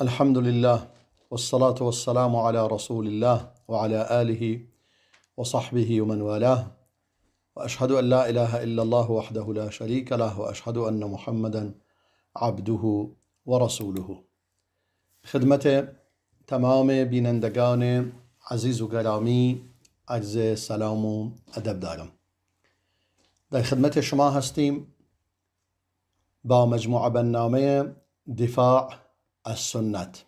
الحمد لله والصلاة والسلام على رسول الله وعلى آله وصحبه ومن والاه، وأشهد أن لا إله إلا الله وحده لا شريك له، وأشهد أن محمدا عبده ورسوله. خدمت تمام بینندگان عزیز و گرامی عرض سلام و ادب دارم. در خدمت شما هستیم با مجموعه برنامه دفاع از سنت.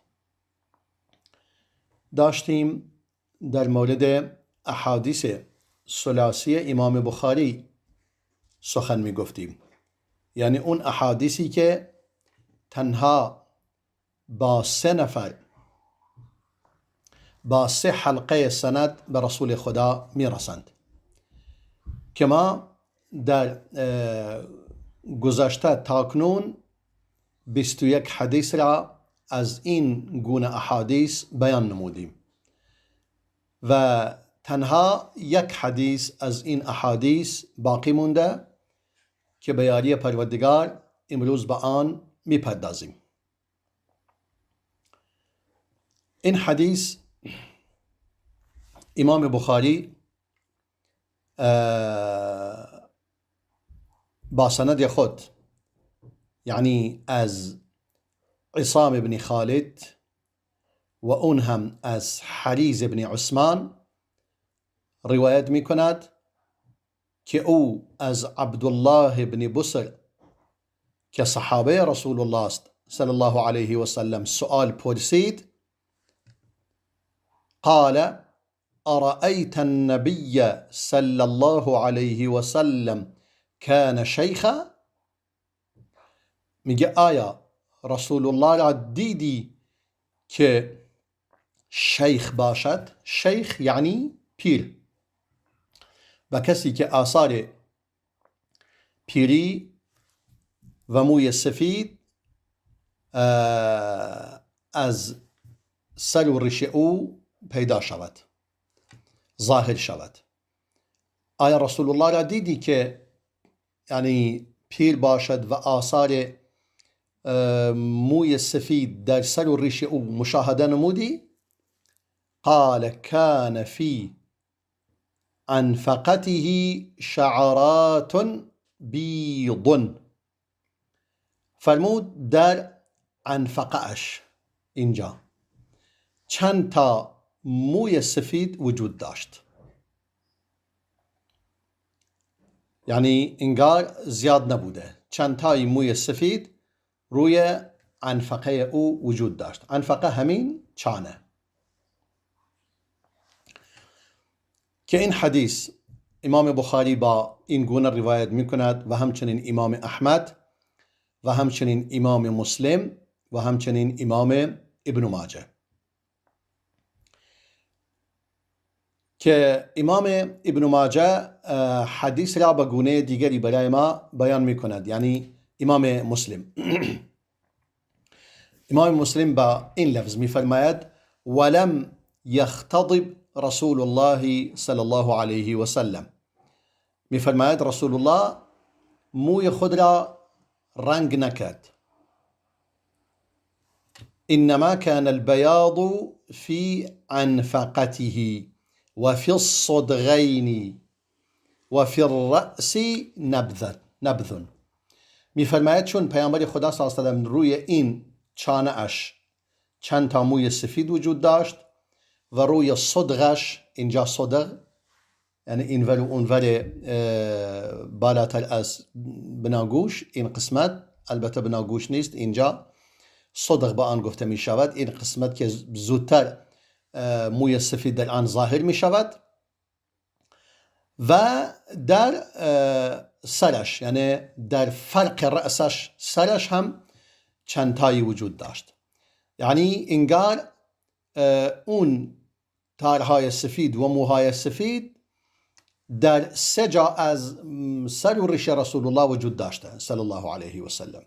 داشتیم در مورد احادیث ثلاثی امام بخاری سخن می گفتیم، یعنی اون احادیثی که تنها با 3 نفر با 3 حلقه سند به رسول خدا می رسند که ما در گذشته تاکنون 21 حدیث را از این گونه احادیث بیان نمودیم و تنها 1 حدیث از این احادیث باقی مونده که به یاری پروردگار امروز به آن میپردازیم. این حدیث امام بخاری با سند خود، یعنی از عصام بن خالد و اون هم از حریز بن عثمان روایت می کند که او از عبدالله بن بسر که صحابه رسول الله است صلی الله علیه و سلم سؤال پرسید: قال ارأيت النبي صلى الله عليه وسلم كان شيخا؟ میگه آیا رسول الله را دیدی که شیخ باشد؟ شیخ یعنی پیر، و کسی که آثار پیری و موی سفید از سر و ریش او پیدا شود، ظاهر شود. آیا رسول الله را دیدی که یعنی پیر باشد و آثار موی سفید در سر و ریش او مشاهده نمودی؟ قال كان في انفقته شعرات بيض. فرمود در انفقهش اینجا چند تا موی سفید وجود داشت، یعنی انگار زیاد نبوده، چند تای موی سفید روی انفقه او وجود داشت. انفقه همین چانه که این حدیث امام بخاری با این گونه روایت می کند و همچنین امام احمد و همچنین امام مسلم و همچنین امام ابن ماجه، که امام ابن ماجه حدیث را به گونه دیگری برای ما بیان می کند، یعنی امام مسلم. امام مسلم با این لفظ می فرماید: ولم یختضب رسول الله صلی الله علیه و سلم. می فرماید رسول الله موی خود را رنگ نکرد. انما كان البياض في عنفقته وفي الصدغين وفي الرأس نبذ. میفرماید چون پیامبر خدا صلی الله علیه و سلم روی این چانه اش چند تا موی سفید وجود داشت و روی صدغش، اینجا صدغ یعنی اینور و اونور بالاتر از بناگوش، این قسمت البته بناگوش نیست، اینجا صدغ با آن گفته می شود، این قسمت که زودتر موی سفید در آن ظاهر می شود، و در سرش یعنی در فرق رأسش، سرش هم چند تایی وجود داشت، یعنی انگار اون تارهای سفید و موهای سفید در 3 جا از سر و ریش رسول الله وجود داشته صلی الله علیه و سلم.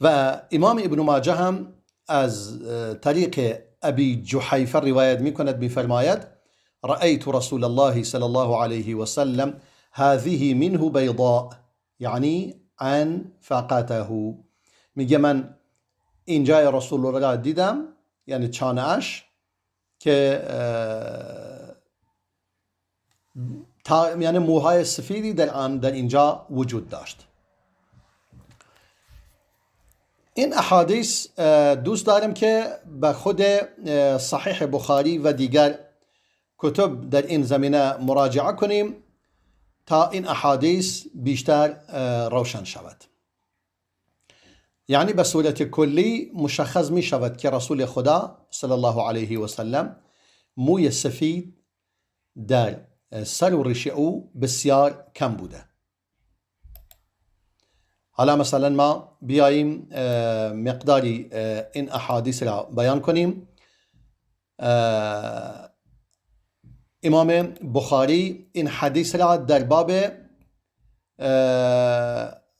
و امام ابن ماجه هم از طریق ابی جحیفه روایت می کند، می فرماید: رأيت رسول الله صلى الله عليه وسلم هذه منه بيضاء، یعنی انفقته. میگه من اینجا رسول الله را دیدم، یعنی چانه‌اش، که یعنی موهای سفیدی در اینجا وجود داشت. این احادیث دوست دارم که به خود صحیح بخاری و دیگر کتب در این زمینه مراجعه کنیم تا این احادیث بیشتر روشن شود. یعنی به صورت کلی مشخص می شود که رسول خدا صلی الله علیه و سلم موی سفید در سر و ریش او بسیار کم بوده. حالا مثلا ما بیاییم مقداری این احادیث را بیان کنیم. امام بخاری این حدیث را در باب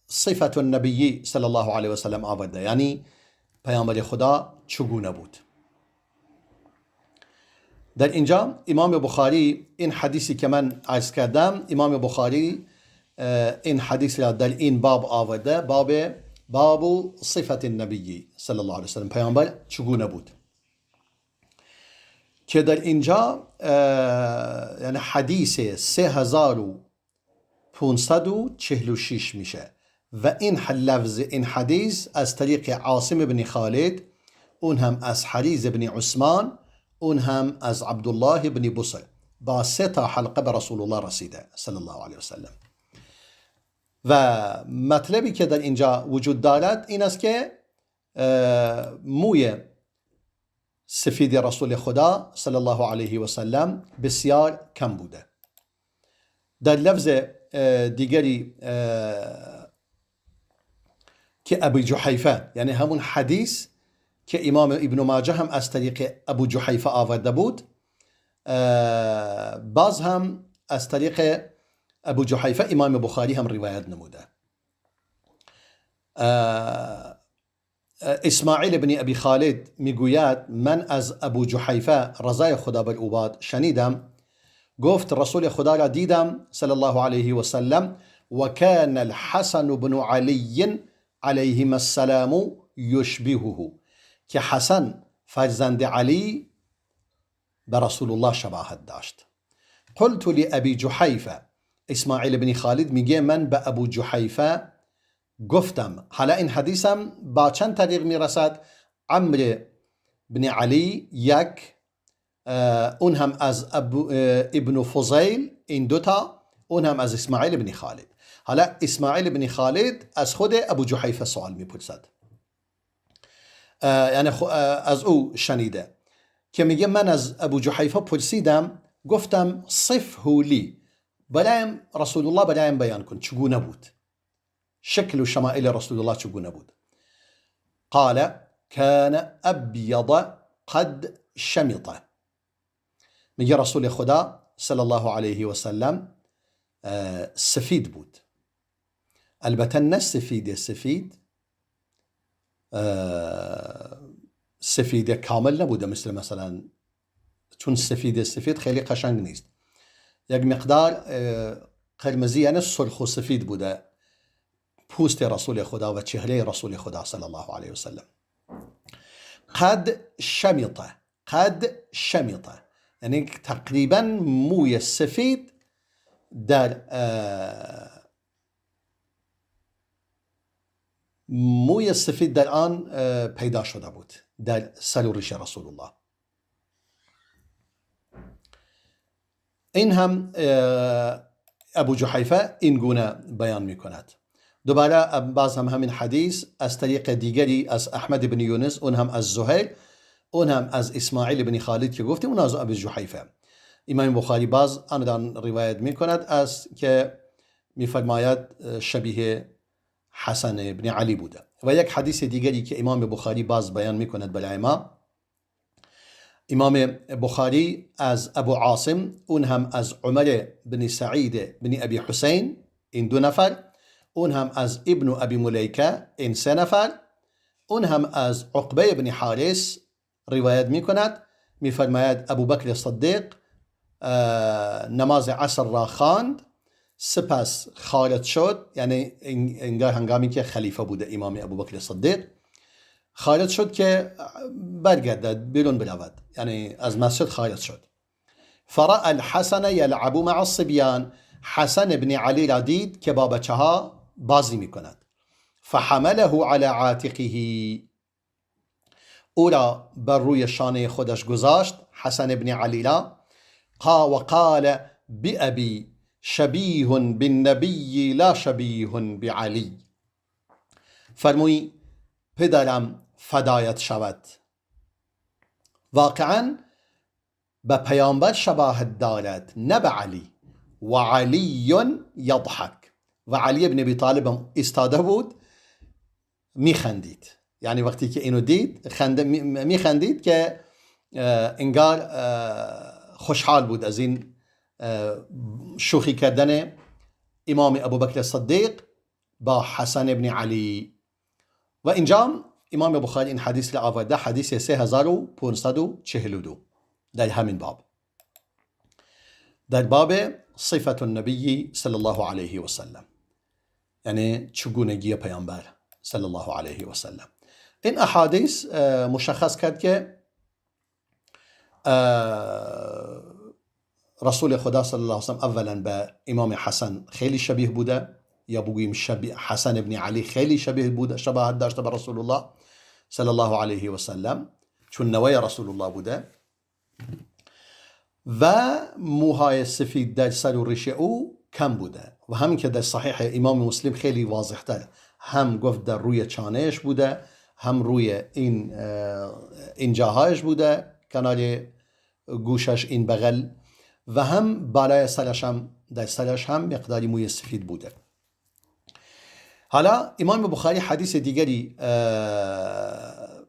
صفت النبی صلی الله علیه و سلم آورده، یعنی پیامبر خدا چگونه بود. در اینجا امام بخاری این حدیثی که من عرض کردم، امام بخاری این حدیث را در این باب آورده، باب صفت النبی صلی الله علیه و سلم، پیامبر چگونه بود، که در اینجا یعنی حدیث 3546 میشه و این لفظ این حدیث از طریق عاصم بن خالد، اون هم از حریز بن عثمان، اون هم از عبدالله بن بصر، با 3 تا حلقه به رسول الله رسیده صلی الله علیه و سلم. و مطلبی که در اینجا وجود دارد این است که موی سفید رسول خدا صلی الله علیه و سلم بسیار کم بوده. در لفظ دیگری که ابو جحیفه، یعنی همون حدیث که امام ابن ماجه هم از طریق ابو جحیفه آورده بود، باز هم از طریق ابو جحیفه امام بخاری هم روایت نموده. اسماعیل بن ابی خالد میگوید من از ابو جحیفه رضای خدا بر او باد شنیدم، گفت رسول خدا را دیدم صلی الله علیه و سلم و کان الحسن بن علی علیهما السلام یشبهه، که حسن فرزند علی به رسول الله شباهت داشت. قلت لابی جحیفه، اسماعیل بن خالد میگه من به ابو جحیفه گفتم. حالا این حدیثم با چند طریق میرسد؟ عمرو بن علی یک، اون هم از ابن فضیل، این دوتا، اون هم از اسماعیل بن خالد. حالا اسماعیل بن خالد از خود ابو جحیفه سوال میپرسد، یعنی از او شنیده، که میگه من از ابو جحیفه پرسیدم، گفتم صفه لی، برایم رسول الله برایم بیان کن چگونه بود، شکل و شمائل رسول الله چگونه بود. قال كان ابيض قد شمطه، میگه رسول خدا صلی الله علیه و سلم سفید بود، البته نه سفید کامل نبوده، مثلا چون سفید خیلی قشنگ نیست، یک مقدار قرمزی، یعنی سرخ و سفید بوده پوست رسول خدا و چهره رسول خدا صلی الله علیه و سلم. قد شمطه یعنی تقریبا موی سفید در آن پیدا شده بود در سر و ریش رسول الله. این هم ابو جحیفه این گونه بیان می کند. دوباره باز هم همین حدیث از طریق دیگری از احمد بن یونس، اون هم از زهیر، اون هم از اسماعیل بن خالد که گفتیم، اون از ابو جحیفه. امام بخاری باز آن روایت می کند از که می فرماید شبیه حسن بن علی بوده. و یک حدیث دیگری که امام بخاری باز بیان می کند برای ما، امام بخاری از ابو عاصم، اون هم از عمر بن سعید بن ابی حسین، این 2 نفر، اون هم از ابن ابی ملیکه، این 3 نفر، اون هم از عقبه بن حارث روایت می کند، می فرماید ابو بکر صدیق نماز عصر را خواند سپس خارج شد، یعنی انگار هنگامی که خلیفه بوده امام ابوبکر صدیق، خارج شد که برگردد بیرون برود، یعنی از مسجد خارج شد. فرأى الحسن يلعب مع الصبيان، حسن ابن علی را دید که با بچه ها بازی می کند. فحمله على عاتقه، او را بر روی شانه خودش گذاشت، حسن ابن علی را. وقال بأبي شبیه بالنبی لا شبیه بعلی، فرموی پدرم فدایت شود، واقعا به پیامبر شباهت دارد نه به علی. و علی یضحک، و علی ابن ابی طالب ایستاده بود میخندید، یعنی وقتی که اینو دید میخندید که انگار خوشحال بود از این شوخی کردن امام ابوبکر صدیق با حسن ابن علی. و اینجا امام بخاری این حدیث را آورده، حدیث 3542 در همین باب، در باب صفت النبی صلی الله علیه و سلم، یعنی چگونگی پیامبر صلی الله علیه و سلم. این احادیث مشخص کرد که رسول خدا صلی الله علیه و سلم اولا به امام حسن خیلی شبیه بوده، یا بگوییم حسن ابن علی خیلی شبیه بوده، شباهت داشته به رسول الله صلی الله علیه و سلم، چون نوای رسول الله بوده. و موهای سفید در سر و ریش او کم بوده، و همین که در صحیح امام مسلم خیلی واضح تر، هم گفت در روی چانهش بوده، هم روی این جاهایش بوده، کنار گوشش این بغل، و هم بالای سرش هم، در سرش هم مقداری موی سفید بوده. حالا امام بخاری حدیث دیگری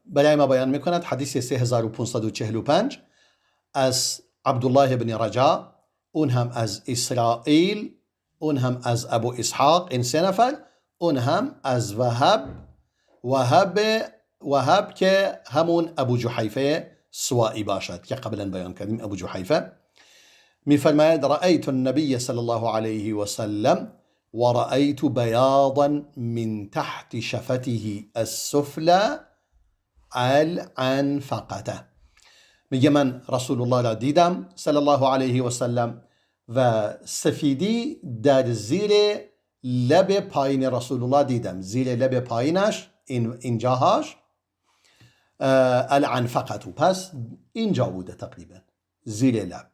برای ما بیان میکند، حدیث 3545 از عبدالله بن رجا، اون هم از اسرائیل، اون هم از ابو اسحاق، این سه نفر، اون هم از وهب که همون ابو جحیفه سوائی باشد که قبلا بیان کردیم. ابو جحیفه میفرماید رأیت النبی صلی الله علیه و سلم و رأیت بیاضا من تحت شفته السفلى العنفقته، میگه من رسول الله را دیدم صلی الله علیه و سلم و سفیدی در زیر لب پایین رسول الله دیدم، زیر لب پایینش، این جاهاش العنفقه، پس اینجا بوده تقریبا زیر لب.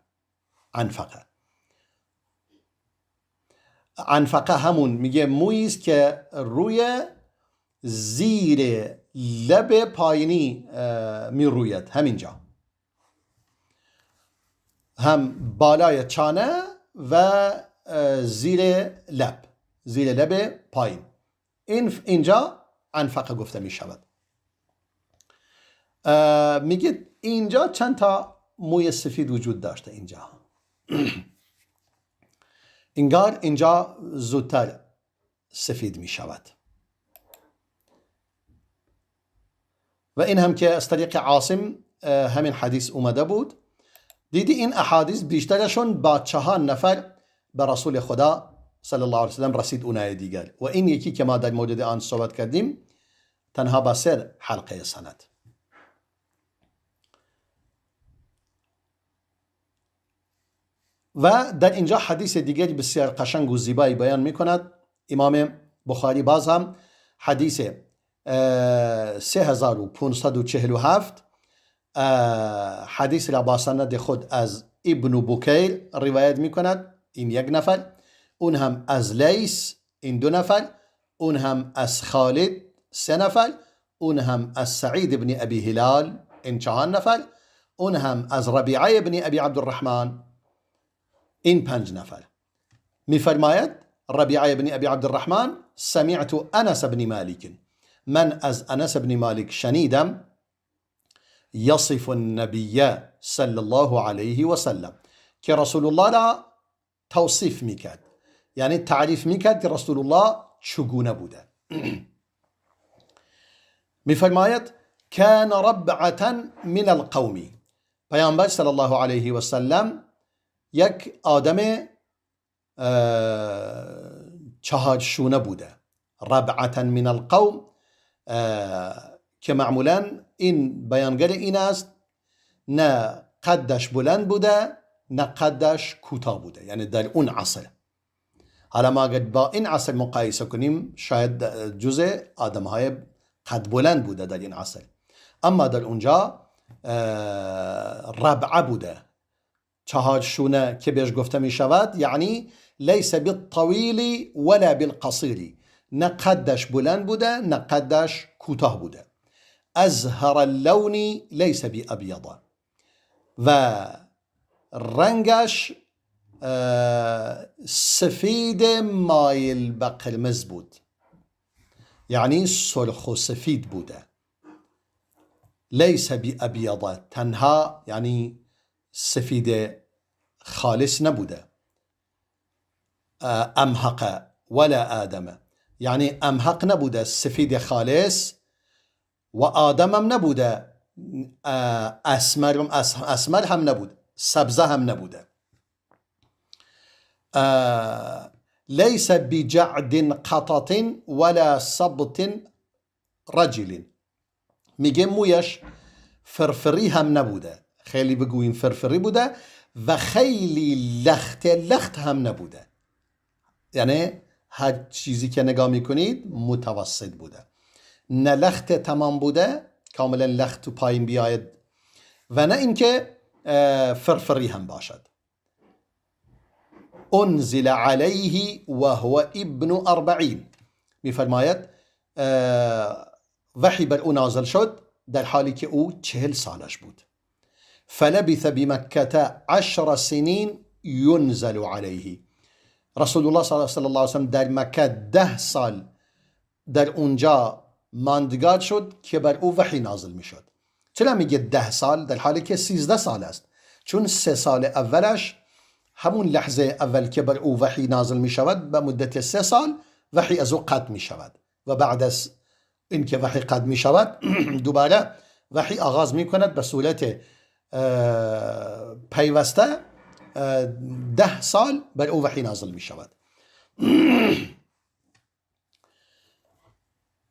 عنفقه همون میگه موییست که روی زیر لب پایینی می روید، همینجا، هم بالای چانه و زیر لب پایین، اینجا عنفقه گفته می شود. میگه اینجا چند تا موی سفید وجود داشته، اینجا انگار اینجا زودتر سفید می شود. و این هم که از طریق عاصم همین حدیث اومده بود. دیدی این احادیث بیشترشون با 4 نفر به رسول خدا صلی الله علیه وسلم رسید، اونای دیگر، و این یکی که ما در مورد آن صحبت کردیم تنها با 3 حلقه سند. و در اینجا حدیث دیگری بسیار قشنگ و زیبایی بیان می کند امام بخاری، باز هم حدیث 3547 حدیث را با سند خود از ابن بکیر روایت می کند، این 1 نفر، اون هم از لیث، این 2 نفر، اون هم از خالد 3 نفر، اون هم از سعید ابن ابی هلال، این 4 نفر، اون هم از ربیعه ابن ابی عبدالرحمن، این 5 نفر. میفرماید ربیعه ابن ابی عبدالرحمن سمعت انس ابن مالک، من از انس ابن مالک شنیدم، یصف النبی صلی الله علیه و سلم، که رسول الله را توصیف میکرد، یعنی تعریف میکرد که رسول الله چگونه بوده. میفرماید کان ربعة من القوم، پیامبر صلی الله علیه و سلم یک آدم چهار شونه بوده. ربعة من القوم که معمولا این بیانگر این است نه قدش بلند بوده نه قدش کوتاه بوده، یعنی در اون عصر. حالا ما اگر با این عصر مقایسه کنیم شاید جزء آدمهای قد بلند بوده در این عصر، اما در اونجا ربعه بوده، چهار شونه که بهش گفته می شود، یعنی لیس بالطویل ولا بالقصیر، نه قدش بلند بوده نه قدش کوتاه بوده. ازهر اللون لیس بابیض، و رنگش سفید مایل به قرمز بود، یعنی سرخ و سفید بوده. لیس بابیض تنها، یعنی سفید خالص نبوده. امحق ولا آدم، یعنی امحق نبوده سفید خالص، و آدم هم نبوده اسمر هم نبود، سبزه هم نبوده. لیس بجعد قطط ولا سبط رجل، میگه مویش فرفری هم نبوده، خیلی بگوییم فرفری بوده، و خیلی لخت هم نبوده، یعنی هر چیزی که نگاه میکنید متوسط بوده، نه لخت تمام بوده کاملا لخت تو پایین بیاید و نه اینکه فرفری هم باشد. انزل علیه و هو ابن 40، میفرماید وحی بر او نازل شد در حالی که او 40 سالش بود. فلبث بمکه 10 سنین ینزل علیه، رسول الله صلی الله علیه وسلم در مکه 10 سال در اونجا ماندگار شد که بر او وحی نازل می شد. چرا میگه 10 سال در حالی که 13 سال است؟ چون 3 سال اولش همون لحظه اول که بر او وحی نازل می شود به مدت 3 سال وحی از او قطع می شود، و بعد از اینکه وحی قطع می شود دوباره وحی آغاز می کند به صورت پیوسته. 10 سال بر او وحی نازل می شود.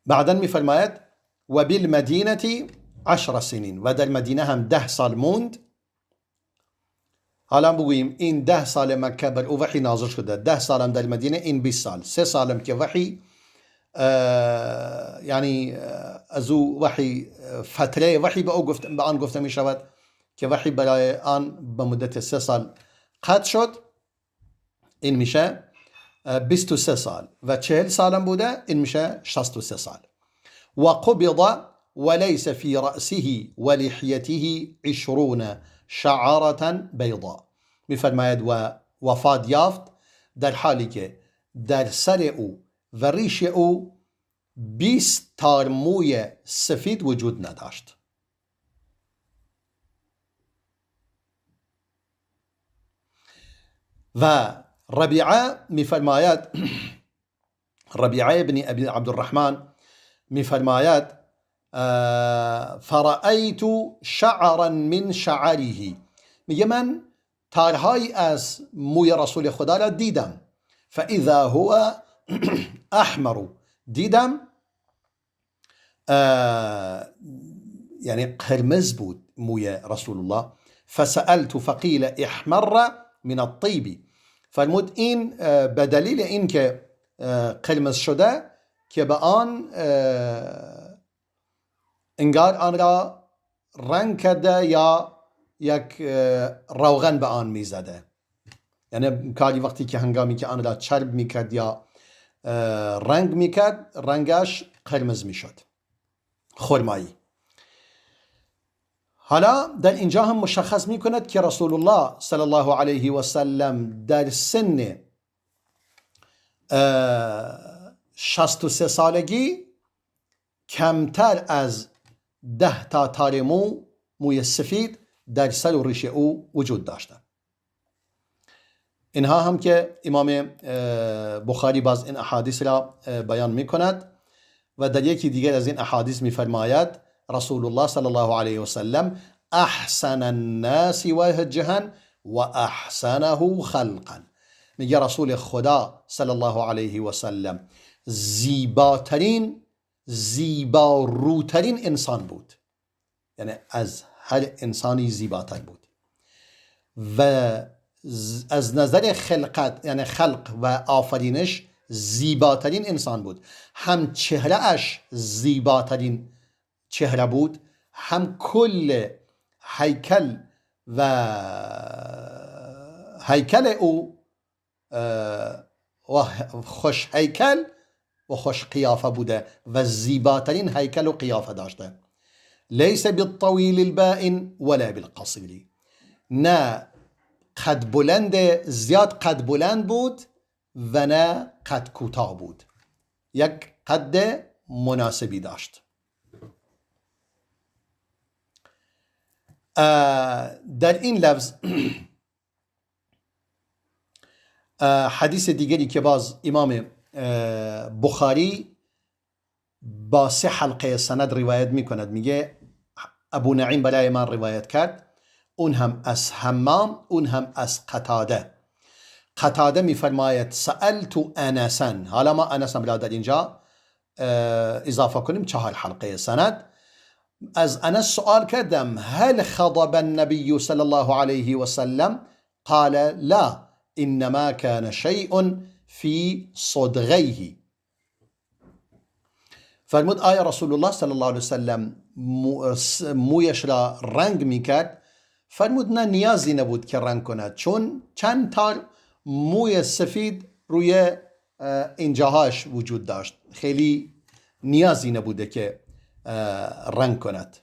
بعدا می فرماید و بالمدینه 10 سنین، و در مدینه هم 10 سال موند. حالا بگوییم این 10 سال مکه بر او وحی نازل شده، 10 سال هم در مدینه، این 20 سال، 3 سالم که وحی یعنی از او وحی فتره وحی به آن گفته می شود که وحی برای آن به مدت 3 سال قطع شد، این میشه 23 سال، و 40 سالم بوده، این میشه 63 سال. و قبض وليس في رأسه ولحيته 20 شعرة بيضاء، میفرماید و وفات یافت در حالی که در سر او و ریش او 20 تار موی سفید وجود نداشت. و ربیعه میفرماید ربیعه ابن ابی عبدالرحمن میفرماید فرأیت شعرا من شعره، میگه من تارهایی از موی رسول خدا را دیدم. فاذا هو احمر، دیدم یعنی قرمز بود موی رسول الله. فسألت فقیل احمر من الطیب، فرمود این به دلیل این که قرمز شده که به آن انگار آن را رنگ کرده یا یک روغن به آن میزده، یعنی کاری وقتی که هنگامی که آن را چرب میکرد یا رنگ میکرد رنگش قرمز میشد، خرمایی. حالا در اینجا هم مشخص می کند که رسول الله صلی الله علیه و سلم در سن 63 سالگی کمتر از 10 تا تار موی سفید در سر و ریش او وجود داشتند. اینها هم که امام بخاری باز این احادیث را بیان می کند و در یکی دیگر از این احادیث می فرماید رسول الله صلی الله علیه و سلم احسن الناس وجها و احسنه خلقا، میگه رسول خدا صلی الله علیه و سلم زیباروترین انسان بود، یعنی از هر انسانی زیباتر بود و از نظر خلقت یعنی خلق و آفرینش زیباترین انسان بود. هم چهره اش زیباترین چهره بود، هم کل هیکل او و خوش هیکل و خوش قیافه بوده و زیباترین هیکل و قیافه داشته. لیس بالطویل البائن ولا بالقصیر، نه قد بلند زیاد قد بلند بود و نه قد کوتاه بود، یک قد مناسبی داشت. در این لفظ حدیث دیگری که باز امام بخاری با 3 حلقه سند روایت میکند، میگه ابو نعیم برای من روایت کرد، اون هم از حمام، اون هم از قتاده میفرماید سألت انسا. حالا ما انس را در اینجا اضافه کنیم 4 حلقه سند. از انس سؤال کردم هل خضب النبي صلی الله علیه و سلم؟ قال لا انما كان شيء في صدغيه. فرمود آیا رسول الله صلی الله علیه و سلم مویش را رنگ میکرد؟ فرمود نه، نیازی نبود که رنگ کند، چون چند تار موی سفید روی اینجاهاش وجود داشت، خیلی نیازی نبوده که رنگ کند.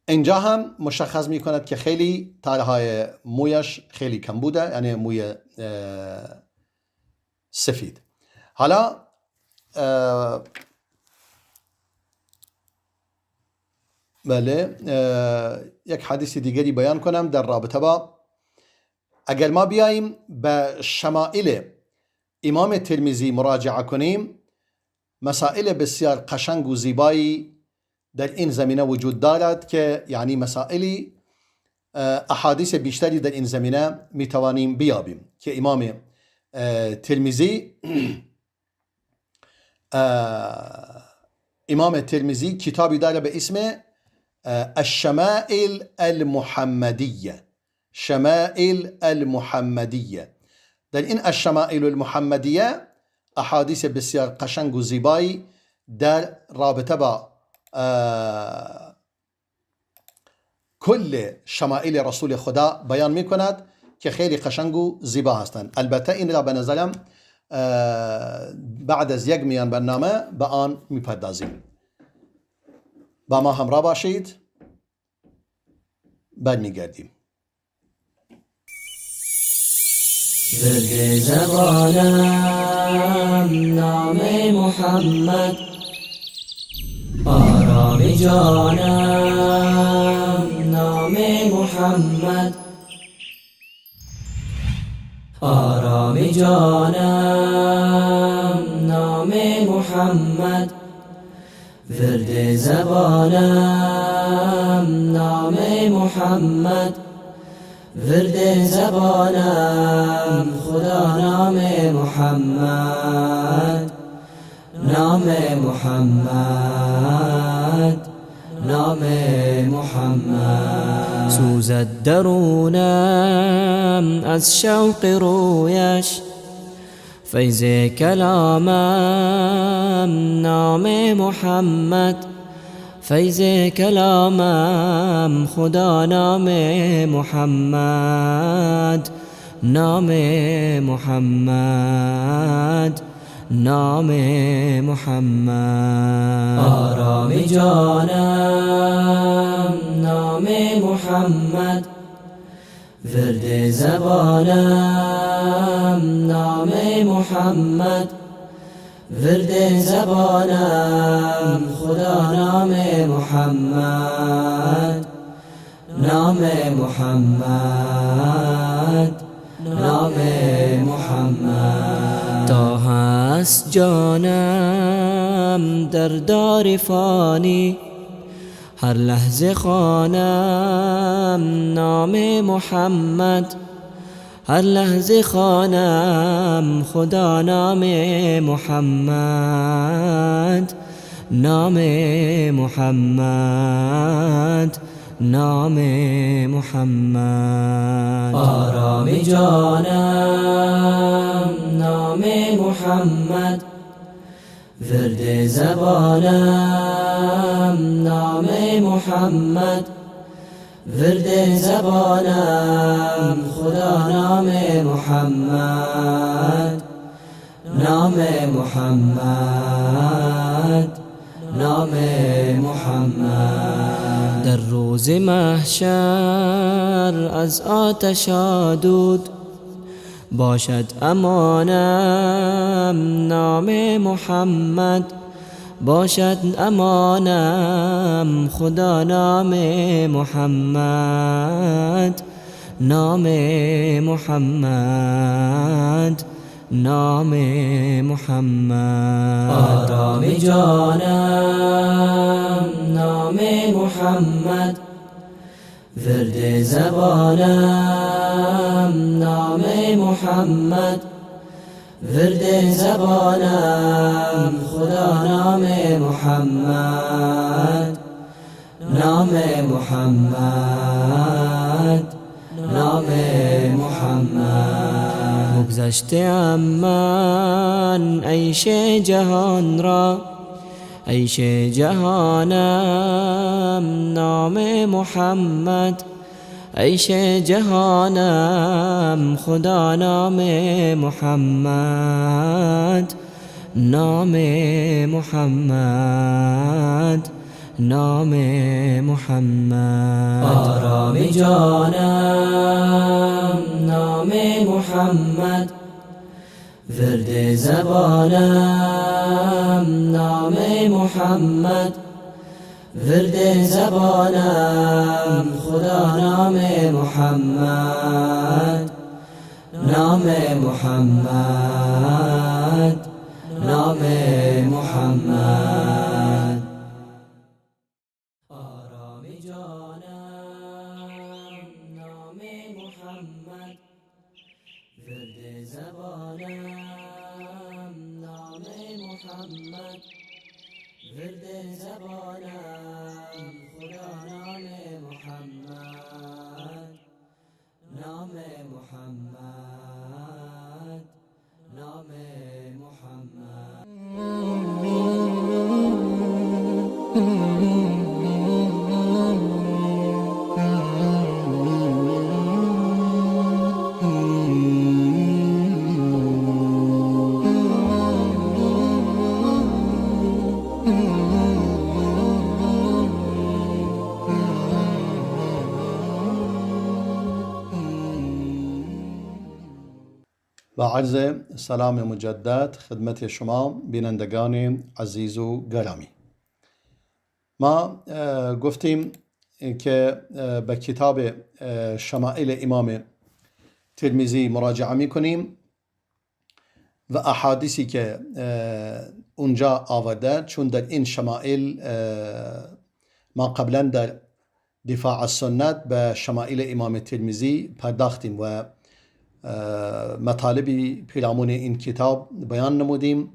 اینجا هم مشخص می کند که خیلی تارهای مویش خیلی کم بوده، یعنی موی سفید. حالا بله یک حدیث دیگری بیان کنم در رابطه با، اگر ما بیاییم به شمائل امام ترمذی مراجعه کنیم، مسائل بسیار قشنگ و زیبایی در این زمینه وجود دارد که یعنی مسائلی احادیث بیشتری در این زمینه میتوانیم بیابیم که امام ترمذی کتابی داره به اسم الشمائل المحمدیه. شمائل المحمدیه. در این الشمائل المحمدیه احادیث بسیار قشنگ و زیبایی در رابطه با کل شمائل رسول خدا بیان می کند که خیلی قشنگ و زیبا هستند. البته این را به نظرم بعد از یک میان برنامه به آن می پردازیم. با ما همراه باشید، برمیگردیم. زرد زبانم نام محمد، آرام جانم نام محمد، آرام جانم نام محمد، ورد زبانم نام محمد، ورد زبانم خدا نام محمد، نام محمد، نام محمد. سوزد درونم از شوق رویش، فیض کلامم نام محمد، فیض کلامم خدا نام محمد، نام محمد، نام محمد. آرام جانم نام محمد، ورد زبانم نام محمد، ورد زبانم خدا نام محمد، نام محمد، نام محمد. تا هست جانم در دار فانی، هر لحظه خوانم نام محمد، هر لحظه خوانم خدا نام محمد، نام محمد، نام محمد. آرام جانم نام محمد، ورد زبانم نام محمد، ورد زبانم خدا نام محمد، نام محمد، نام محمد. در روز محشر از آتش آلود باشد امانم نام محمد، باشد امانم خدا نام محمد، نام محمد، نام محمد. آرام جانم نام محمد، ورد زبانم نام محمد، ورد زبانم خدا نام محمد، نام محمد، نام محمد. بگذشتم من عیش جهان را، عیش جهانم نام محمد، عیش جهانم خدا نام محمد، نام محمد، نام محمد. آرام جانم نام محمد، ورد زبانم نام محمد، ورد زبانم خدا نام محمد، نام محمد، نام محمد. آرام جانم نام محمد، ورد زبانم نام محمد، ورد زبانم خدا نام محمد، نام محمد، نام محمد. با عرض سلام مجدد خدمت شما بینندگان عزیز و گرامی. ما گفتیم که به کتاب شمائل امام ترمذی مراجعه می کنیم و احادیثی که اونجا آورده، چون در این شمائل ما قبلا در دفاع السنت به شمائل امام ترمذی پرداختیم و مطالبی پیرامون این کتاب بیان نمودیم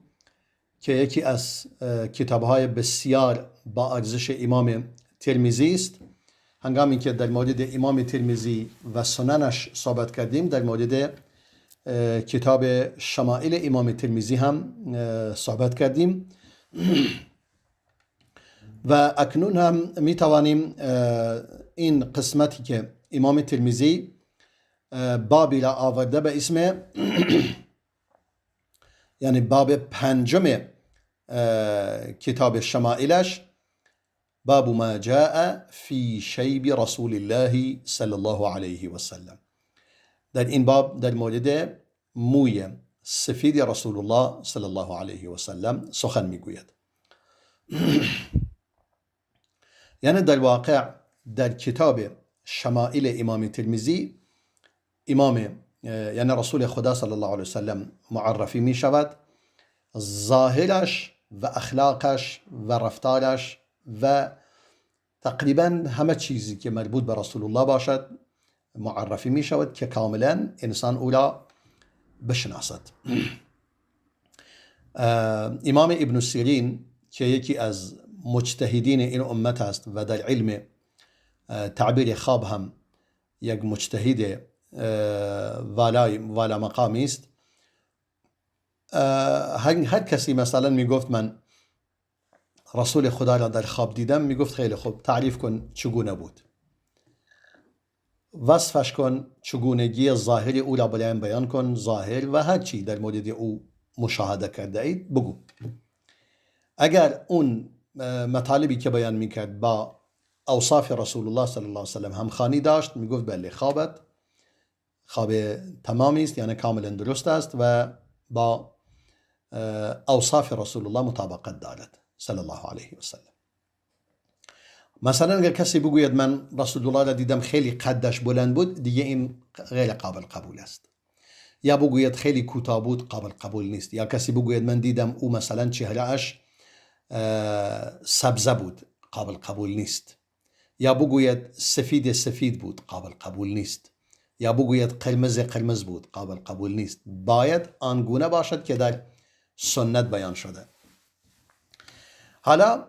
که یکی از کتاب‌های بسیار با ارزش امام ترمذی است. هنگامی که در مورد امام ترمذی و سننش صحبت کردیم، در مورد کتاب شمائل امام ترمذی هم صحبت کردیم و اکنون هم می توانیم این قسمتی که امام ترمذی بابی را آورده به اسم یعنی باب پنجم کتاب شمائلش، باب ما جاء فی شیب رسول الله صلی الله علیه و سلم، در این باب در مورد موی سفید رسول الله صلی الله علیه و سلم سخن میگوید. یعنی در واقع در کتاب شمائل امام ترمذی یعنی رسول خدا صلی الله علیه و سلم معرفی می شود، ظاهرش و اخلاقش و رفتارش و تقریبا همه چیزی که مربوط به رسول الله باشد معرفی می شود که کاملا انسان اولا بشناسد. امام ابن سیرین که یکی از مجتهدین این امت است و در علم تعبیر خواب هم یک مجتهد والا مقامی است، هر کسی مثلا میگفت من رسول خدا را در خواب دیدم، میگفت خیلی خوب، تعریف کن چگونه بود، وصفش کن، چگونگی ظاهر او را برایم بیان کن، ظاهر و هر چی در مورد او مشاهده کرده اید بگو. اگر اون مطالبی که بیان میکرد با اوصاف رسول الله صلی الله علیه وسلم همخوانی داشت، میگفت بله خوابت خواب تمامی است، یعنی کاملا درست است و با اوصاف رسول الله مطابقت دارد صلی الله علیه وسلم. مثلا اگر کسی بگوید من رسول الله را دیدم خیلی قدش بلند بود، دیگه این غیر قابل قبول است. یا بگوید خیلی کوتاه بود، قابل قبول نیست. یا کسی بگوید من دیدم او مثلا چهرهش سبزه بود، قابل قبول نیست. یا بگوید سفید بود، قابل قبول نیست. یا بگوید قرمز بود، قابل قبول نیست. باید آنگونه باشد که در سنت بیان شده. حالا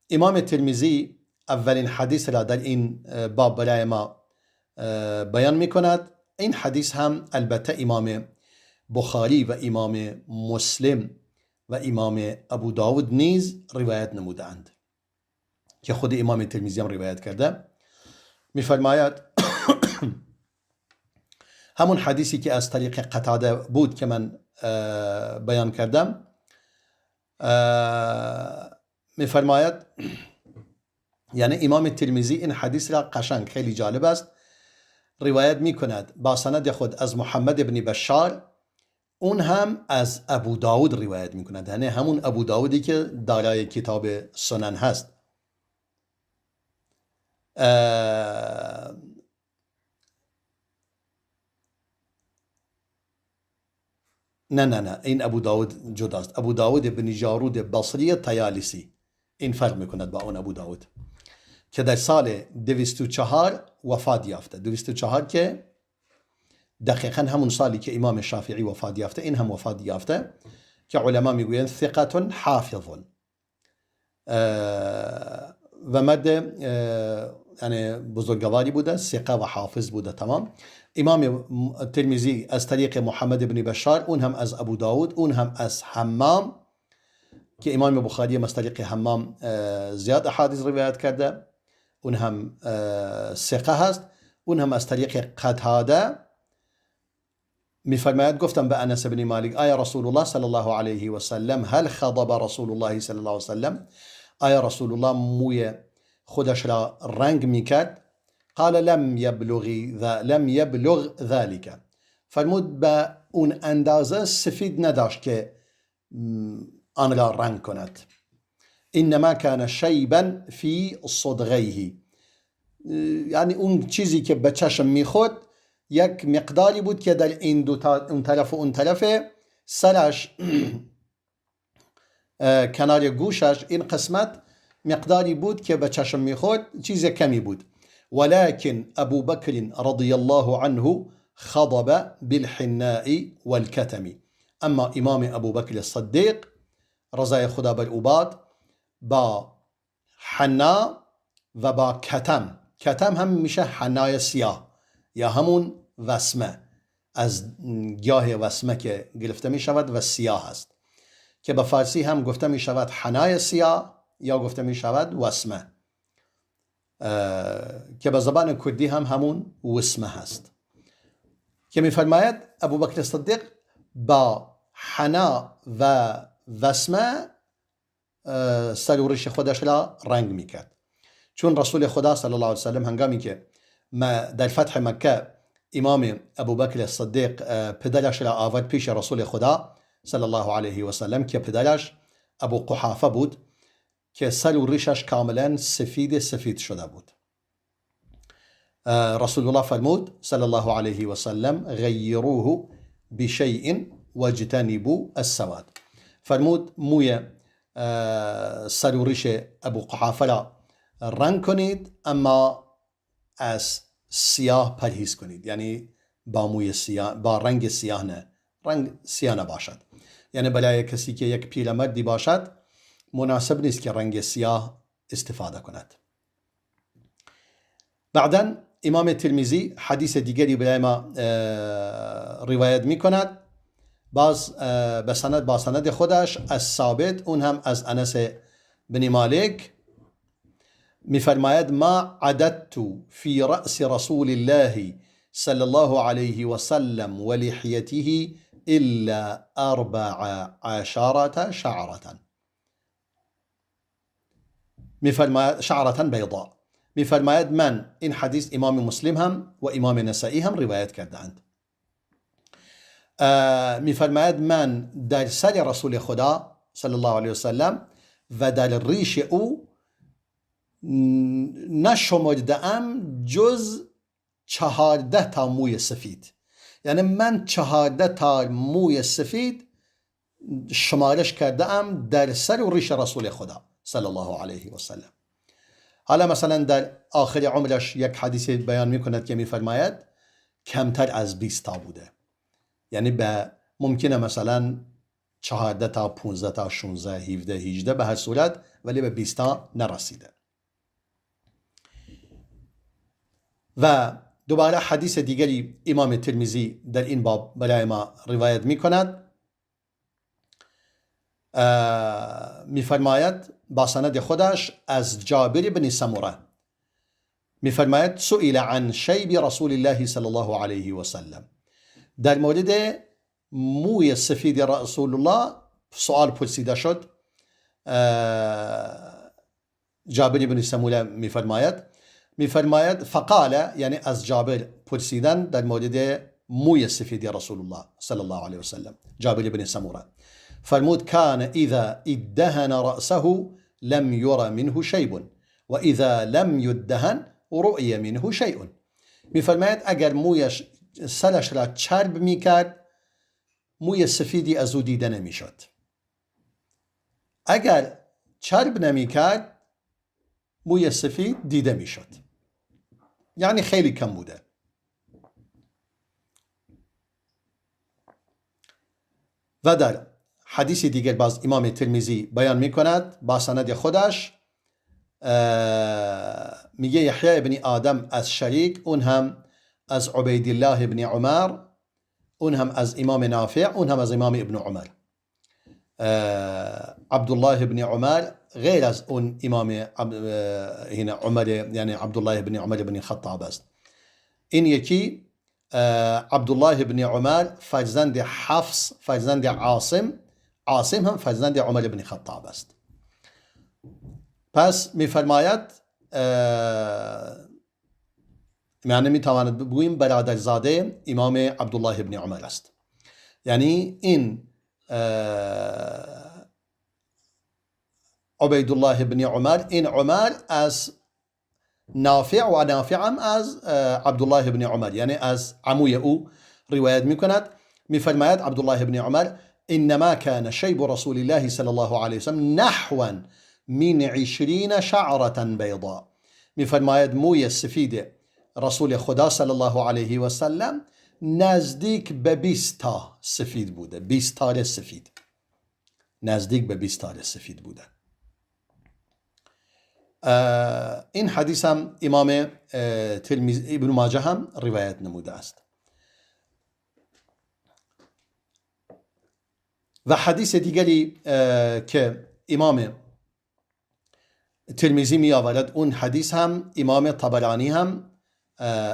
امام ترمذی اولین حدیث را در این باب برای ما بیان می کند. این حدیث هم البته امام بخاری و امام مسلم و امام ابو داود نیز روایت نمودند که خود امام ترمذی هم روایت کرده. می‌فرماید همون حدیثی که از طریق قتاده بود که من بیان کردم، می‌فرماید یعنی امام ترمذی این حدیث را قشنگ، خیلی جالب است، روایت می کند با سند خود از محمد ابن بشار، اون هم از ابو داود روایت می کند، یعنی همون ابو داودی که دارای کتاب سنن هست. نه این ابو داود جداست. ابو داود ابن جارود بصری طیالسی، این فرق می کند با اون ابو داود که در سال 204 وفات یافته. 204 که دقیقا همون سالی که امام شافعی وفات یافته، این هم وفات یافته، که علما میگویند ثقة حافظ، و مرد یعنی بزرگواری بوده، ثقه و حافظ بوده. تمام. امام ترمذی از طریق محمد بن بشار، اون هم از ابو داود، اون هم از حمام که امام بخاری از طریق حمام زیاد احادیث روایت کرده، اون هم ثقه هست. اون هم از طریق قتاده میفرماید گفتم به انس بن مالک آیا رسول الله صلی الله علیه و سلم هل خضب رسول الله صلی الله علیه و سلم، آیا رسول الله موی خودش را رنگ میکرد؟ قال لم يبلغ ذلك، فرمود به اون اندازه سفید نداشت که آن را رنگ کند. انما كان شیبا فی صدغیه، یعنی اون چیزی که به چشم میخورد یک مقداری بود که در این دو اون طرف و اون طرف سرش کنار گوشش این قسمت مقداری بود که به چشم میخورد، چیز کمی بود. ولكن ابو بکر رضی الله عنه خضب بالحناء والكتم، اما امام ابو بکر الصدیق رضای خدا بر او باد با حنا و با کتم، کتم هم میشه حنای سیاه یا همون وسمه، از گیاه وسمه که گرفته می شود و سیاه است، که به فارسی هم گفته می شود حنای سیاه یا گفته می شود وسمه، که به زبان کردی هم همون وسمه هست، که می فرماید ابو بکر صدیق با حنا و وسمه سر و ریش خودش را رنگ می کرد. چون رسول خدا صلی الله علیه وسلم هنگامی که در فتح مکه امام ابو بکر صدیق پدرش را آورد پیش رسول خدا صلی الله علیه وسلم، که پدرش ابو قحافه بود که سر و ریشش کاملا سفید شده بود، رسول الله فرمود صلی الله علیه وسلم غیروه بشیء واجتنبوا السواد، فرمود موی سر و ریش ابو قحافه را رنگ کنید، اما از سیاه پرهیز کنید. یعنی با موی سیاه، با رنگ سیاه نه، رنگ سیاه نباشد. یعنی برای کسی که یک پیرمردی باشد مناسب نیست که رنگ سیاه استفاده کند. بعدا امام ترمذی حدیث دیگری برای ما روایت می کند، باز با سند خودش از ثابت، اون هم از انس بن مالک، میفرماید ما عددت فی رأس رسول الله صلی الله علیه و سلم و لحیته الا 14 شعرة، میفرماید شعرة بیضاء. میفرماید من، این حدیث امام مسلم هم و امام نسائی هم روایت کردند، میفرماید من در سر رسول خدا صلی الله علیه و سلم و در ریش او نشمردم جز 14 تا موی سفید. یعنی من 14 تا موی سفید شمارش کردم در سر و ریش رسول خدا صلی الله علیه و سلم. حالا مثلا در آخر عمرش یک حدیث بیان میکند که میفرماید کمتر از 20 تا بوده. یعنی به ممکنه مثلا 14 تا 15 تا 16 17 18 به هر صورت، ولی به 20 تا نرسیده. و دوباره حدیث دیگری امام ترمذی در این باب برای ما روایت می کند، میفرماید با سند خودش از جابر بن سمره، میفرماید سئل عن شیب رسول الله صلی الله علیه و سلم، در مورد موی سفید رسول الله سوال پرسیده شد. جابر بن سمره میفرماید فقال، یعنی از جابر پرسیدن در مورد موی سفید رسول الله صلی الله علیه و سلم. جابر بن سمره فرمود کان اذا ادهن رأسه لم یر منه شیء و اذا لم یدهن رؤی منه شیء. میفرماید اگر مویش سرش را چرب میکرد موی سفیدی از او دیده نمیشد، اگر چرب نمیکرد موی سفید دیده میشد. یعنی خیلی کم بوده. و در حدیث دیگر باز امام ترمذی بیان میکند با سند خودش، میگه یحیی ابن آدم از شریک، اون هم از عبید الله ابن عمر، اون هم از امام نافع، اون هم از امام ابن عمر. عبدالله ابن عمر غیر از اون امام هنا عمر، یعنی عبدالله ابن عمر ابن خطاب است. این یکی عبدالله ابن عمر فرزند حفص فرزند عاصم، عاصم هم فرزند عمر ابن خطاب است. پس میفرماید معنی میتواند بگوییم برادرزاده امام عبدالله ابن عمر است. یعنی این عبید الله ابن عمر، این عمر از نافع و نافع هم از عبدالله ابن عمر، یعنی از عموی او روایت میکند. میفرماید عبدالله ابن عمر انما كان شيب رسول الله صلی الله علیه وسلم نحوا من 20 شعرة بیضاء. میفرماید موی سفید رسول خدا صلی الله علیه و سلم نزدیک به 20 تا سفید بوده، 20 تار سفید، نزدیک به 20 تار سفید بوده. این حدیث هم امام ترمذی ابن ماجه هم روایت نموده است. و حدیث دیگری که امام ترمذی می آورد، اون حدیث هم امام طبرانی هم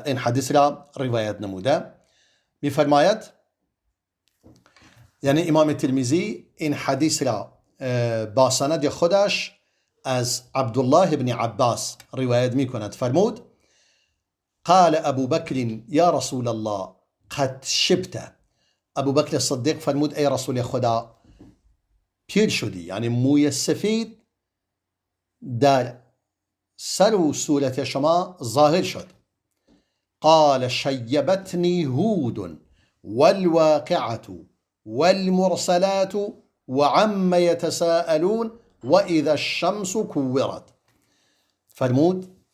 این حدیث را روایت نموده. می فرماید یعنی امام ترمذی این حدیث را با سند خودش از عبدالله ابن عباس روایت می کند. فرمود قال ابو بکر یا رسول الله قد شبت. ابو بکر صدیق فرمود ای رسول خدا پیر شدی، یعنی موی سفید در سر و صورت شما ظاهر شد. قال شیبتنی هود والواقعة والمرسلات وعم يتساءلون و اذا الشمس کورت. فرمود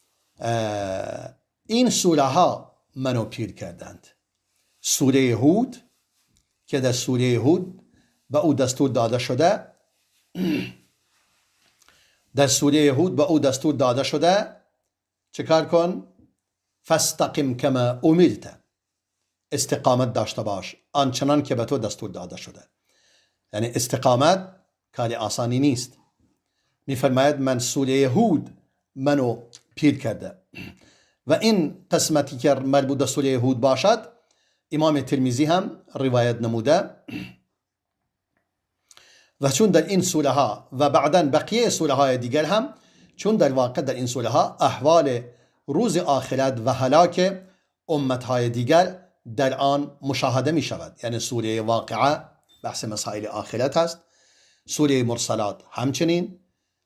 این سوره ها منو پیر کردند. سوره هود که در سوره هود به او دستور داده شده، در سوره هود به او دستور داده شده چکار کن؟ فاستقم کما امرت، استقامت داشته باش آنچنان که به تو دستور داده شده. یعنی استقامت کار آسانی نیست. میفرماید من سوره هود منو پیر کرده. و این قسمتی که مربوط به سوره هود باشد امام ترمذی هم روایت نموده. و چون در این سوره ها و بعدا بقیه سوره های دیگر هم، چون در واقع در این سوره ها احوال روز آخرت و هلاک امت های دیگر در آن مشاهده می شود. یعنی سوره واقعه بحث مسائل آخرت است، سوره مرسلات همچنین،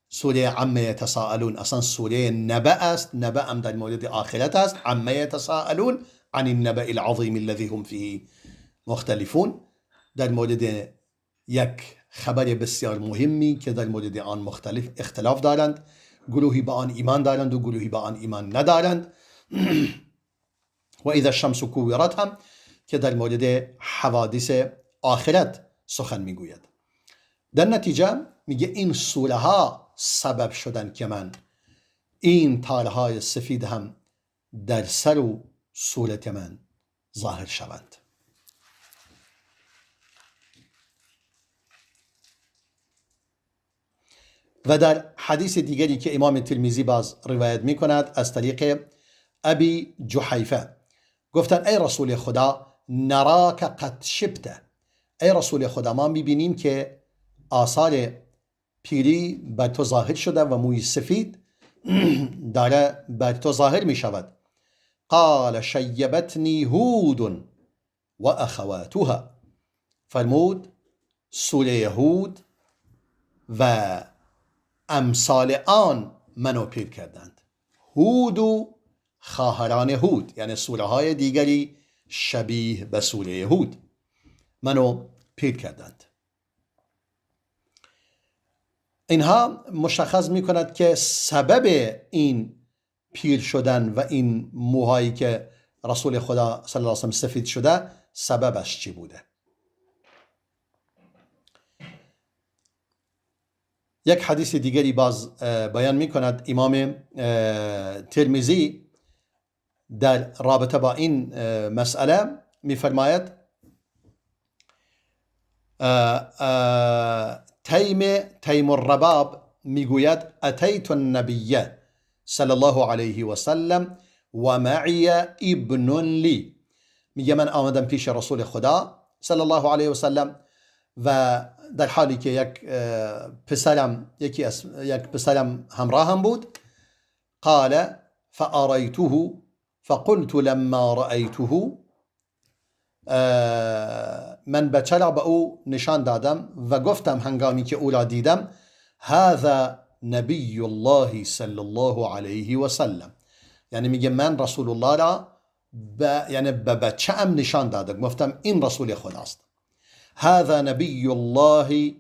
سوره عما یتساءلون اصلا سوره نبأ است، نبأ هم در مورد آخرت است، عما یتساءلون عن النبأ العظیم الذی هم فیه مختلفون، در مورد یک خبر بسیار مهمی که در مورد آن مختلف اختلاف دارند، گروهی به آن ایمان دارند و گروهی به آن ایمان ندارند. و اذا الشمس کورت هم که در مورد حوادث آخرت سخن میگوید. در نتیجه میگه این سوره ها سبب شدن که من این تارهای سفید هم در سر و صورت من ظاهر شوند. و در حدیث دیگری که امام ترمذی باز روایت می کند از طریق ابی جحیفه گفتن ای رسول خدا نراک قد شبت، ای رسول خدا ما می بینیم که آثار پیری بر تو ظاهر شده و موی سفید داره بر تو ظاهر می شود. قال شیبتنی هود و اخواتها، فرمود سوره هود و امثال آن منو پیر کردند. هود و خواهران هود، یعنی سوره های دیگری شبیه به سوره هود منو پیر کردند. اینها مشخص می کند که سبب این پیر شدن و این موهایی که رسول خدا صلی الله علیه و سلم سفید شده سببش چی بوده. یک حدیث دیگری باز بیان می کند امام ترمذی در رابطه با این مسئله می فرماید تیم الرباب می گوید اتیت النبی صلی الله علیه و سلم و معی ابن لی، میگه من آمدم پیش رسول خدا صلی الله علیه و سلم و در حالی که یک پسرم همراهم بود. قال فأريته فقلت لما رأيته، من بچه را به او نشان دادم و گفتم هنگامی که او را دیدم هذا نبی الله صلی الله علیه و سلم، یعنی میگه من رسول الله را یعنی به بچه ام نشان دادم، گفتم این رسول خداست. هذا نبی الله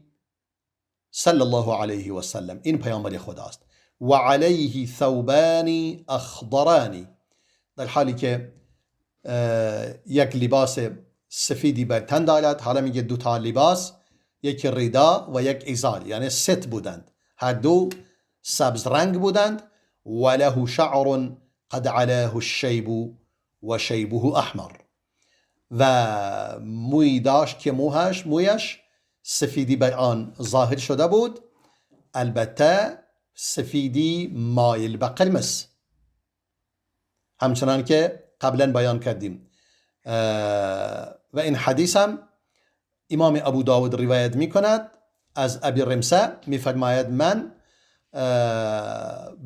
صلی الله علیه و سلم، این پیامبر خداست. و علیه ثوبان اخضران، در حالی که یک لباس سفیدی بر تن دارد. حالا میگه دو تا لباس، یک رداء و یک ازار، یعنی ست بودند، هر دو سبز رنگ بودند. و له شعر قد علاه الشیب و شیبه احمر، و موی داشت که مویش سفیدی بر آن ظاهر شده بود، البته سفیدی مایل به قرمز، همچنان که قبلا بیان کردیم. و این حدیث هم امام ابو داود روایت می کند از ابی رمسه، می فرماید من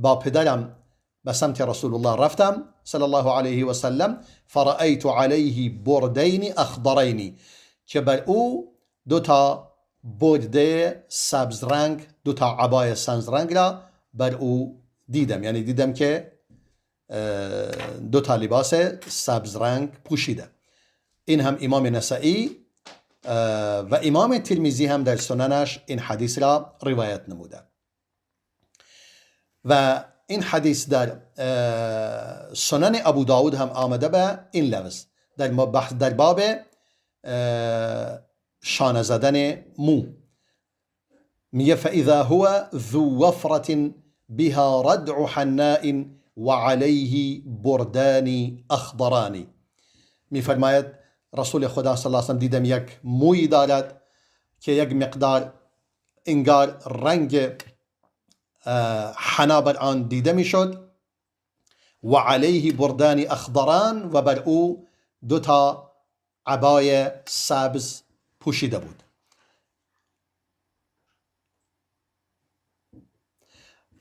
با پدرم به سمت رسول الله رفتم صلی الله علیه و سلم، فرأیت علیه بردین اخضرین، که بر او دو تا برده سبز رنگ، دو تا عبای سبز رنگ را بر او دیدم، یعنی دیدم که دو تا لباس سبز رنگ پوشیده. این هم امام نسائی و امام ترمذی هم در سننش این حدیث را روایت نموده. و این حدیث در سنن ابو داود هم آمده به این لفظ در باب شانه زدن مو. میگه فاذا هو ذو وفرة بها ردع حناء وعليه بردان اخضران. میفرماید رسول خدا صلی الله علیه و سلم دیدم یک موی دارد که یک مقدار انگار رنگ حنا بر آن دیده میشد، و علیه بردان اخضران، و بر او دو تا عبای سبز پوشیده بود.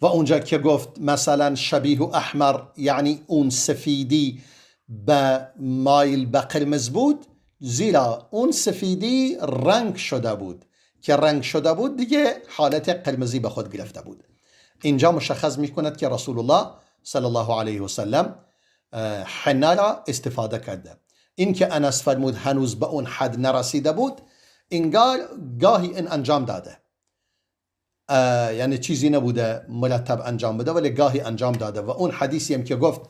و اونجا که گفت مثلا شبیه احمر، یعنی اون سفیدی به مایل به قرمز بود، زیرا اون سفیدی رنگ شده بود، که رنگ شده بود دیگه حالت قرمزی به خود گرفته بود. اینجا مشخص می کند که رسول الله صلی الله علیه و سلم حنا را استفاده کرده. این که انس فرمود هنوز به اون حد نرسیده بود، انگار گاهی این انجام داده، یعنی چیزی نبوده مرتب انجام بده، ولی گاهی انجام داده. و اون حدیثی هم که گفت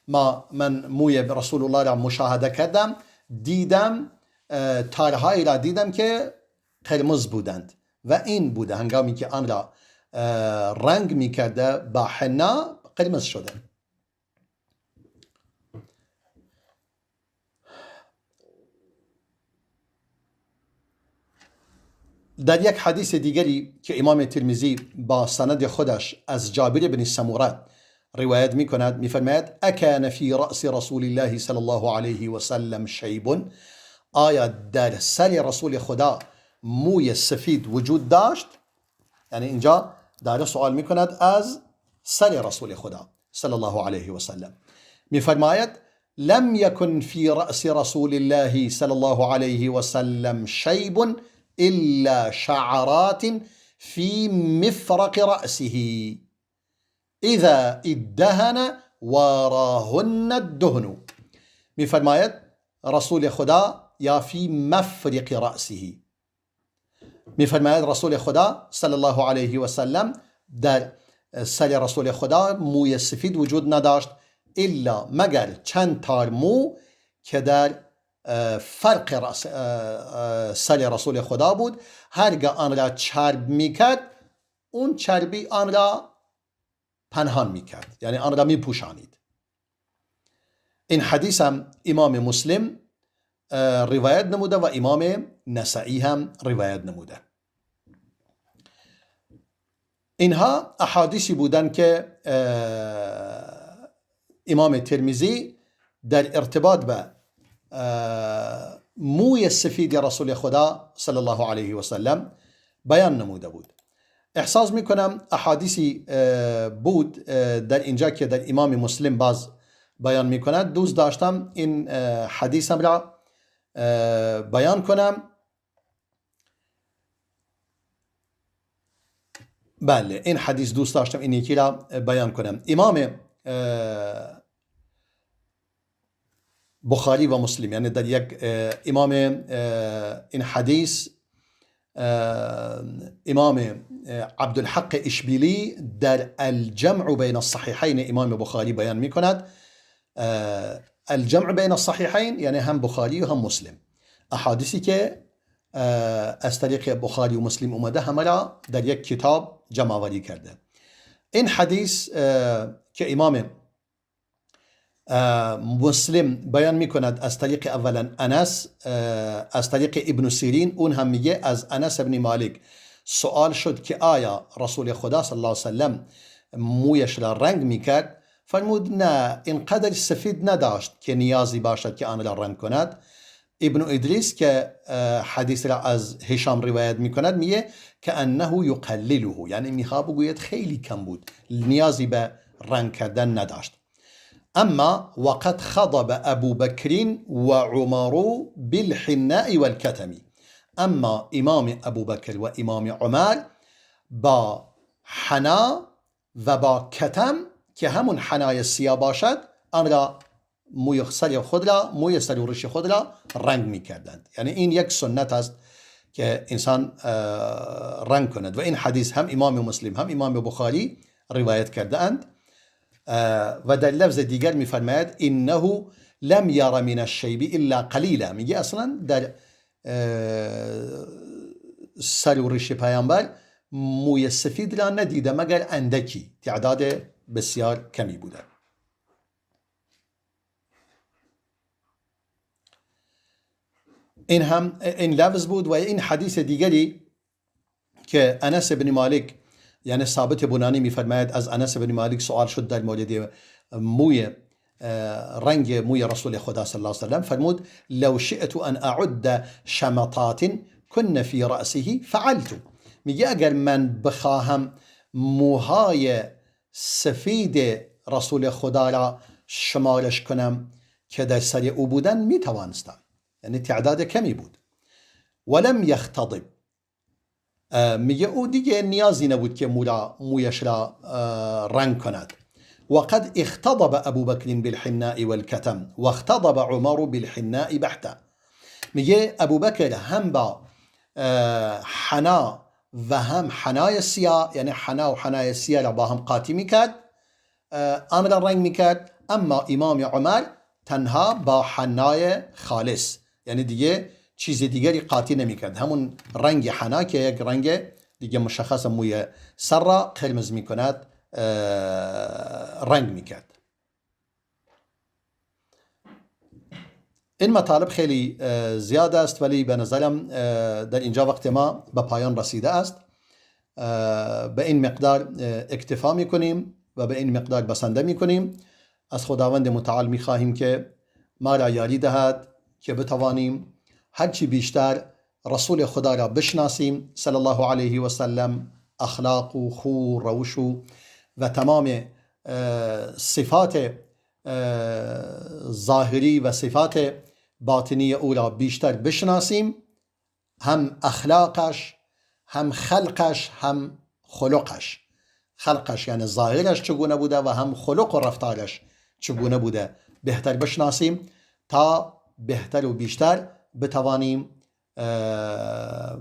من موی رسول الله را مشاهده کردم، دیدم تارهایی را دیدم که قرمز بودند، و این بوده هنگامی که آن را رنگ می کرده با حنا قرمز شده. در یک حدیث دیگری که امام ترمذی با سند خودش از جابر بن سموره روایت می کند، می فرماید اکان فی رأس رسول الله صلی الله علیه و سلم شیب، آیا در سر رسول خدا موی سفید وجود داشت؟ یعنی اینجا داره سوال می کند از سر رسول خدا صلی الله علیه و سلم. می فرماید لم یکن فی رأس رسول الله صلی الله علیه و سلم شیب إلا شعرات في مفرق رأسه إذا ادهن وراهن الدهن. میفرماید رسول خدا یا فی مفرق رأسه، میفرماید رسول خدا صلی الله علیه و سلم در سر رسول خدا موی سفید وجود نداشت، الا مگر چند تار مو که در فرق سر رسول خدا بود. هرگاه آن را چرب میکرد، اون چربی آن را پنهان میکرد، یعنی آن را میپوشانید. این حدیث هم امام مسلم روایت نموده و امام نسائی هم روایت نموده. اینها احادیثی بودن که امام ترمذی در ارتباط به موی سفید رسول خدا صلی الله علیه و سلم بیان نموده بود. احساس میکنم احادیثی بود در اینجا که در امام مسلم باز بیان میکند، دوست داشتم این حدیثم را بیان کنم. بله، این حدیث دوست داشتم این یکی را بیان کنم. امام بخاری و مسلم، یعنی در یک امام این حدیث امام عبدالحق اشبیلی در الجمع بین الصحیحین امام بخاری بیان می کند. الجمع بین الصحیحین یعنی هم بخاری و هم مسلم، احادیثی که از طریق بخاری و مسلم اومده همه را در یک کتاب جمع آوری کرده. این حدیث که امام مسلم بیان می کند از طریق اولا انس، از طریق ابن سیرین، اون هم میگه از انس ابن مالک سوال شد که آیا رسول خدا صلی الله علیه وسلم مویش را رنگ میکرد؟ فرمود نه، اینقدر سفید نداشت که نیازی باشد که آن را رنگ کند. ابن ادریس که حدیث را از هشام روایت میکند میگه که انه یقلله، یعنی میخواد بگوید خیلی کم بود، نیازی به رنگ کردن نداشت. اما وقد خضب ابو بکر و عمر بالحناء والكتم، اما امام ابو بکر و امام عمر با حنا و با کتم که همون حنای سیاه باشد، آن را موی سر خود را، موی سر و ریش خود را رنگ می کردند. یعنی این یک سنت است که انسان رنگ کند. و این حدیث هم امام مسلم هم امام بخاری رواية كردأند. و در لفظ دیگر میفرماید انه لم یر من الشیب الا قلیلا. میگه اصلا در سر و ریش پیامبر موی سفید را ندیده مگر اندکی، تعداد بسیار کمی بوده. این لفظ بود. و این حدیث دیگری که انس بن مالک یعنی ثابت بنانی میفرماید از انس بن مالک سوال شد در مورد رنگ موی رسول خدا صلی الله علیه وسلم، فرمود لو شئت ان اعد شمطات کن فی رأسه فعلت. میگه اگر من بخواهم موهای سفید رسول خدا را شمارش کنم که در سر او بودن میتوانستم، یعنی تعداد کمی بود. ولم یختضب، میگه او دیگه نیازی نبود که مویش را رنگ کند. وقد اختضب ابو بکر بالحناء والکتم واختضب عمر بالحناء بحتا. میگه ابو بکر هم با حنا و هم حنای سیاه، یعنی حنا و حنای سیاه را با هم قاطی میکرد، آن را رنگ میکرد. اما امام عمر تنها با حنای خالص، یعنی دیگه چیز دیگری قاطی نمیکرد، همون رنگ حنا که یک رنگ دیگه مشخص موی سر را قرمز میکند رنگ میکرد. این مطالب خیلی زیاد است ولی به نظرم در اینجا وقت ما به پایان رسیده است. به این مقدار اکتفا میکنیم و به این مقدار بسنده میکنیم. از خداوند متعال میخواهیم که ما را یاری دهد که بتوانیم هرچی بیشتر رسول خدا را بشناسیم صلی الله علیه و سلم، اخلاق و خو روش و تمام صفات ظاهری و صفات باطنی او را بیشتر بشناسیم، هم اخلاقش، هم خلقش، هم خلقش. خلقش یعنی ظاهرش چگونه بوده و هم خلق و رفتارش چگونه بوده بهتر بشناسیم تا بهتر و بیشتر بتوانیم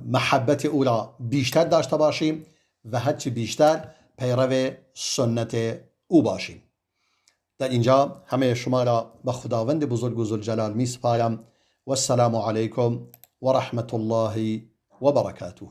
محبت او را بیشتر داشته باشیم و هرچی بیشتر پیرو سنت او باشیم. در اینجا همه شما را به خداوند بزرگ و ذوالجلال می سپارم و السلام علیکم و رحمت الله و برکاته.